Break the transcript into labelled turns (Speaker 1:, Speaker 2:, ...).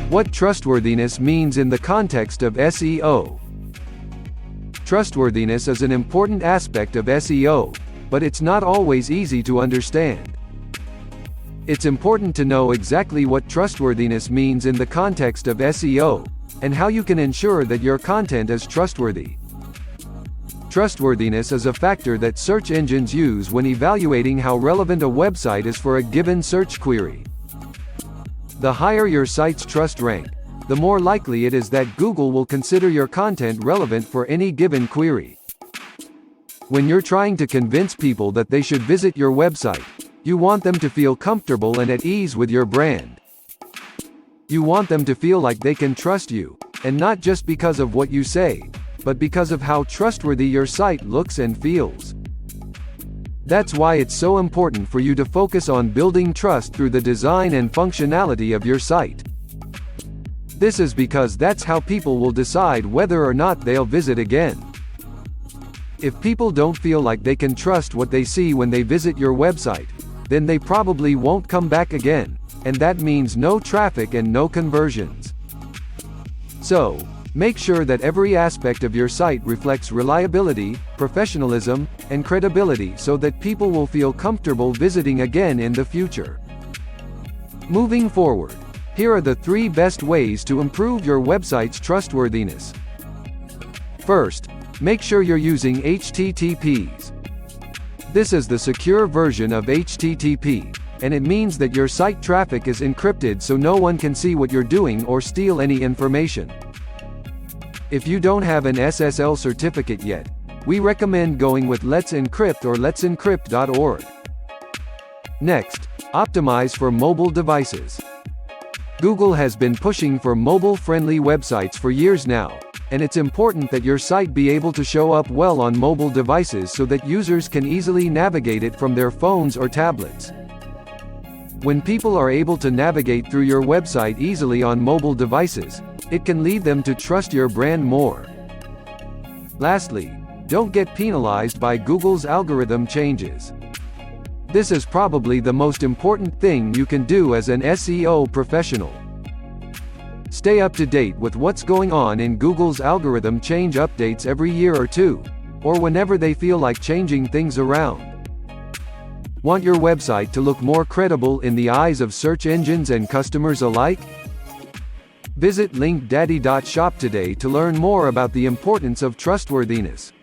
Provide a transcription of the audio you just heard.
Speaker 1: What trustworthiness means in the context of SEO. Trustworthiness is an important aspect of SEO, but it's not always easy to understand. It's important to know exactly what trustworthiness means in the context of SEO, and how you can ensure that your content is trustworthy. Trustworthiness is a factor that search engines use when evaluating how relevant a website is for a given search query. The higher your site's trust rank, the more likely it is that Google will consider your content relevant for any given query. When you're trying to convince people that they should visit your website, you want them to feel comfortable and at ease with your brand. You want them to feel like they can trust you, and not just because of what you say, but because of how trustworthy your site looks and feels. That's why it's so important for you to focus on building trust through the design and functionality of your site. This is because that's how people will decide whether or not they'll visit again. If people don't feel like they can trust what they see when they visit your website, then they probably won't come back again, and that means no traffic and no conversions. So, make sure that every aspect of your site reflects reliability, professionalism, and credibility so that people will feel comfortable visiting again in the future. Moving forward, here are the 3 best ways to improve your website's trustworthiness. First, make sure you're using HTTPs. This is the secure version of HTTP, and it means that your site traffic is encrypted so no one can see what you're doing or steal any information. If you don't have an SSL certificate yet, we recommend going with Let's Encrypt or let'sencrypt.org. Next, optimize for mobile devices. Google has been pushing for mobile-friendly websites for years now, and it's important that your site be able to show up well on mobile devices so that users can easily navigate it from their phones or tablets. When people are able to navigate through your website easily on mobile devices, it can lead them to trust your brand more. Lastly, don't get penalized by Google's algorithm changes. This is probably the most important thing you can do as an SEO professional. Stay up to date with what's going on in Google's algorithm change updates every year or two, or whenever they feel like changing things around. Want your website to look more credible in the eyes of search engines and customers alike? Visit linkdaddy.shop today to learn more about the importance of trustworthiness.